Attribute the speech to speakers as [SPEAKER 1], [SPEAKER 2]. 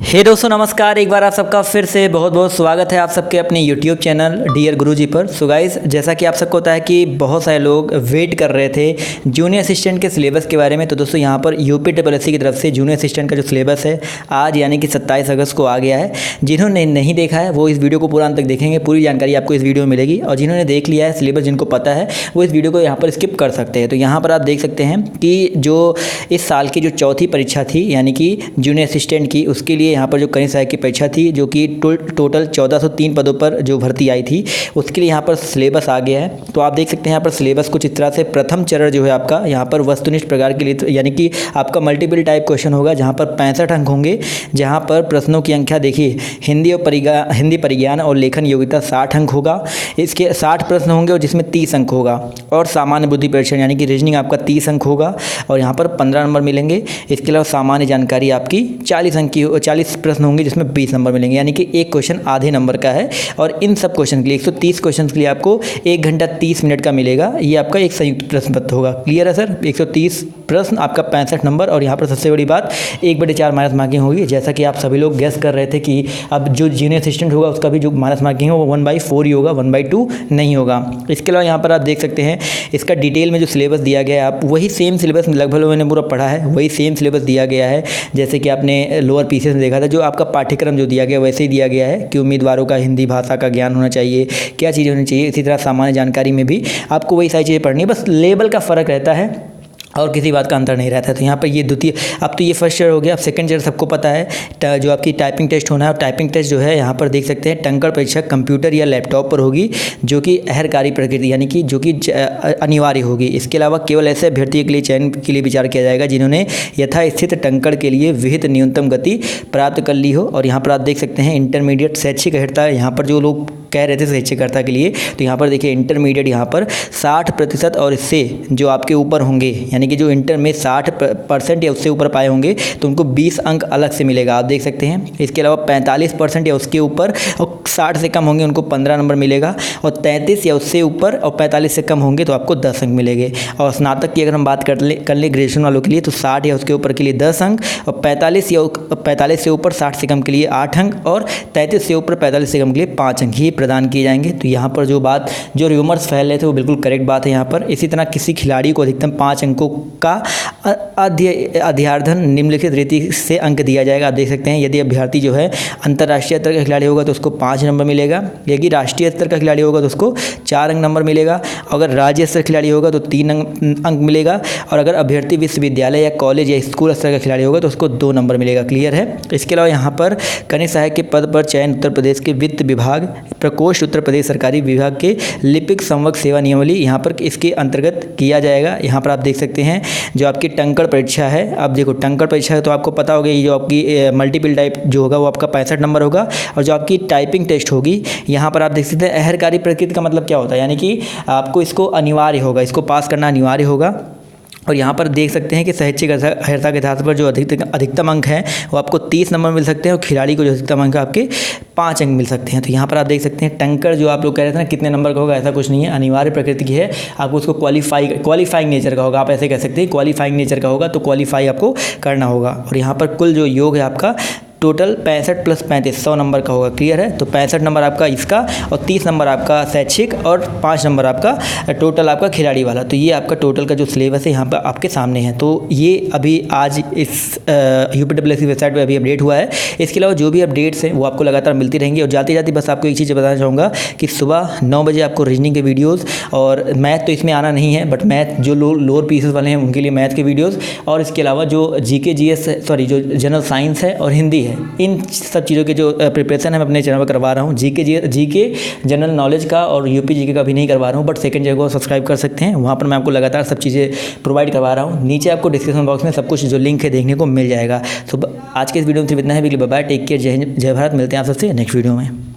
[SPEAKER 1] हे दोस्तों नमस्कार। एक बार आप सबका फिर से बहुत बहुत स्वागत है आप सबके अपने यूट्यूब चैनल डियर गुरुजी पर। सो गाइस, जैसा कि आप सबको पता है कि बहुत सारे लोग वेट कर रहे थे जूनियर असिस्टेंट के सिलेबस के बारे में। तो दोस्तों यहाँ पर यूपीएससी की तरफ से जूनियर असिस्टेंट का जो सिलेबस है आज यानी कि 27 अगस्त को आ गया है। जिन्होंने नहीं देखा है वो इस वीडियो को पूरा अंत तक देखेंगे, पूरी जानकारी आपको इस वीडियो में मिलेगी। और जिन्होंने देख लिया है सिलेबस, जिनको पता है वो इस वीडियो को यहाँ पर स्किप कर सकते हैं। तो यहाँ पर आप देख सकते हैं कि जो इस साल की जो चौथी परीक्षा थी यानी कि जूनियर असिस्टेंट की, उसके लिए यहाँ पर जो कनिष्ठ सहायक की परीक्षा थी जो कि टोटल 1403 पदों पर जो भर्ती आई थी, उसके लिए यहाँ पर सिलेबस आ गया है। तो आप देख सकते हैं यहाँ पर सिलेबस कुछ इस तरह से। प्रथम चरण जो है आपका यहाँ पर वस्तुनिष्ठ प्रकार के लिए यानी कि आपका मल्टीपल टाइप क्वेश्चन होगा, जहाँ पर 65 अंक होंगे। जहाँ पर प्रश्नों की संख्या देखिए, हिंदी परिज्ञान और लेखन योग्यता 60 अंक होगा, इसके 60 प्रश्न होंगे और जिसमें 30 अंक होगा। और सामान्य बुद्धि परीक्षण यानी कि रीजनिंग आपका 30 अंक होगा और यहाँ पर 15 नंबर मिलेंगे। इसके अलावा सामान्य जानकारी आपकी 40 अंक की 40 प्रश्न होंगे जिसमें 20 नंबर मिलेंगे, यानी कि एक क्वेश्चन आधे नंबर का है। और इन सब क्वेश्चन के लिए 130 क्वेश्चन के लिए आपको 1 घंटा 30 मिनट का मिलेगा। ये आपका एक संयुक्त प्रश्न पत्र होगा। क्लियर है सर? 130 प्रश्न, आपका 65 नंबर। और यहाँ पर सबसे बड़ी बात 1/4 माइनस मार्किंग होगी। जैसा कि आप सभी लोग गेस कर रहे थे कि अब जो जूनियर असिस्टेंट होगा उसका भी जो माइनस मार्किंग है वो 1/4 ही होगा, 1/2 नहीं होगा। इसके अलावा यहाँ पर आप देख सकते हैं इसका डिटेल में जो सिलेबस दिया गया है, आप वही सेम सिलेबस लगभग मैंने पूरा पढ़ा है, वही सेम सिलेबस दिया गया है जैसे कि आपने लोअर पीसीएस में देखा था। जो आपका पाठ्यक्रम जो दिया गया वैसे ही दिया गया है कि उम्मीदवारों का हिंदी भाषा का ज्ञान होना चाहिए, क्या चीज़ें होनी चाहिए। इसी तरह सामान्य जानकारी में भी आपको वही सारी चीज़ें पढ़नी है, बस लेवल का फ़र्क रहता है और किसी बात का अंतर नहीं रहता है। तो यहाँ पर ये द्वितीय, अब तो ये फर्स्ट ईयर हो गया। अब सेकंड ईयर सबको पता है जो आपकी टाइपिंग टेस्ट होना है। और टाइपिंग टेस्ट जो है यहाँ पर देख सकते हैं टंकण परीक्षा कंप्यूटर या लैपटॉप पर होगी, जो कि अहरकारी प्रकृति यानी कि जो कि अनिवार्य होगी। इसके अलावा केवल ऐसे अभ्यर्थियों के लिए चयन के लिए विचार किया जाएगा जिन्होंने यथास्थित टंकण के लिए विहित न्यूनतम गति प्राप्त कर ली हो। और यहाँ पर आप देख सकते हैं इंटरमीडिएट शैक्षिक अर्हता, यहाँ पर जो लोग कह रहे थे शैक्षिक अर्हता के लिए, तो यहाँ पर देखिए इंटरमीडिएट यहाँ पर 60% और इससे जो आपके ऊपर होंगे यानी कि जो इंटर में 60% या उससे ऊपर पाए होंगे तो उनको 20 अंक अलग से मिलेगा, आप देख सकते हैं। इसके अलावा 45% या उसके ऊपर और 60 से कम होंगे उनको 15 नंबर मिलेगा। और 33 या उससे ऊपर और 45 से कम होंगे तो आपको 10 अंक मिलेंगे। और स्नातक की अगर हम बात कर ले ग्रेजुएशन वालों के लिए तो 60 या उसके ऊपर के लिए 10 अंक, और 45 से ऊपर 60 से कम के लिए 8 अंक, और 33 से ऊपर 45 से कम के लिए 5 अंक ही प्रदान किए जाएंगे। तो यहाँ पर जो र्यूमर्स फैल रहे थे वो बिल्कुल करेक्ट बात है यहाँ पर। इसी तरह किसी खिलाड़ी को अधिकतम 5 अंकों का अध्यार्धन निम्नलिखित रीति से अंक दिया जाएगा। आप देख सकते हैं यदि अभ्यर्थी जो है अंतर्राष्ट्रीय स्तर का खिलाड़ी होगा तो उसको 5 नंबर मिलेगा, यदि राष्ट्रीय स्तर का खिलाड़ी होगा तो उसको 4 अंक नंबर मिलेगा, अगर राज्य स्तर खिलाड़ी होगा तो 3 अंक मिलेगा, और अगर अभ्यर्थी विश्वविद्यालय या कॉलेज या स्कूल स्तर का खिलाड़ी होगा तो उसको 2 नंबर मिलेगा। क्लियर है? इसके अलावा यहाँ पर कनिष्ठ सहायक के पद पर चयन उत्तर प्रदेश के वित्त विभाग प्रकोष्ठ उत्तर प्रदेश सरकारी विभाग के लिपिक संवर्ग सेवा नियमावली यहाँ पर इसके अंतर्गत किया जाएगा। यहाँ पर आप देख सकते हैं जो आपकी टंकण परीक्षा है, आप देखो टंकण परीक्षा है तो आपको पता होगा ये जो आपकी मल्टीपल टाइप जो होगा वो आपका 65 नंबर होगा। और जो आपकी टाइपिंग टेस्ट होगी यहाँ पर आप देख सकते हैं अहरकारी प्रकृति का मतलब क्या होता है, यानी कि आपको इसको अनिवार्य होगा, इसको पास करना अनिवार्य होगा। और यहाँ पर देख सकते हैं कि शैक्षिक अर्हता के आधार पर जो अधिकतम अंक हैं वो आपको 30 नंबर मिल सकते हैं, और खिलाड़ी को जो अधिकतम अंक आपके 5 अंक मिल सकते हैं। तो यहाँ पर आप देख सकते हैं टंकर जो आप लोग कह रहे थे ना कितने नंबर का होगा, ऐसा कुछ नहीं है, अनिवार्य प्रकृति की है। आपको उसको क्वालिफाइंग नेचर का होगा, आप ऐसे कह सकते हैं क्वालिफाइंग नेचर का होगा, तो क्वालिफाई आपको करना होगा। और यहाँ पर कुल जो योग है आपका टोटल 65 + 35 100 नंबर का होगा। क्लियर है? तो 65 नंबर आपका इसका और 30 नंबर आपका शैक्षिक और 5 नंबर आपका टोटल आपका खिलाड़ी वाला। तो ये आपका टोटल का जो सिलेबस है यहाँ पर आपके सामने है। तो ये अभी आज इस यूपीएससी वेबसाइट पर अभी अपडेट हुआ है। इसके अलावा जो भी अपडेट्स हैं वो आपको लगातार मिलती रहेंगी। और जाते जाते बस आपको एक चीज़ बताना चाहूँगा कि सुबह 9 बजे आपको रीजनिंग के वीडियोज़, और मैथ तो इसमें आना नहीं है, बट मैथ जो लोअर पीसेस वाले हैं उनके लिए मैथ के वीडियोज़, और इसके अलावा जो जो जनरल साइंस है और हिंदी है, इन सब चीज़ों के जो प्रिपरेशन है मैं अपने चैनल पर करवा रहा हूँ। जीके जनरल नॉलेज का और यूपी जीके का भी नहीं करवा रहा हूँ, बट सेकंड जगह को सब्सक्राइब कर सकते हैं, वहाँ पर मैं आपको लगातार सब चीज़ें प्रोवाइड करवा रहा हूँ। नीचे आपको डिस्क्रिप्शन बॉक्स में सब कुछ जो लिंक है देखने को मिल जाएगा। तो आज के इस वीडियो में सिर्फ इतना है। बाय बाय, टेक केयर, जय हिंद, जय भारत। मिलते हैं आप सबसे नेक्स्ट वीडियो में।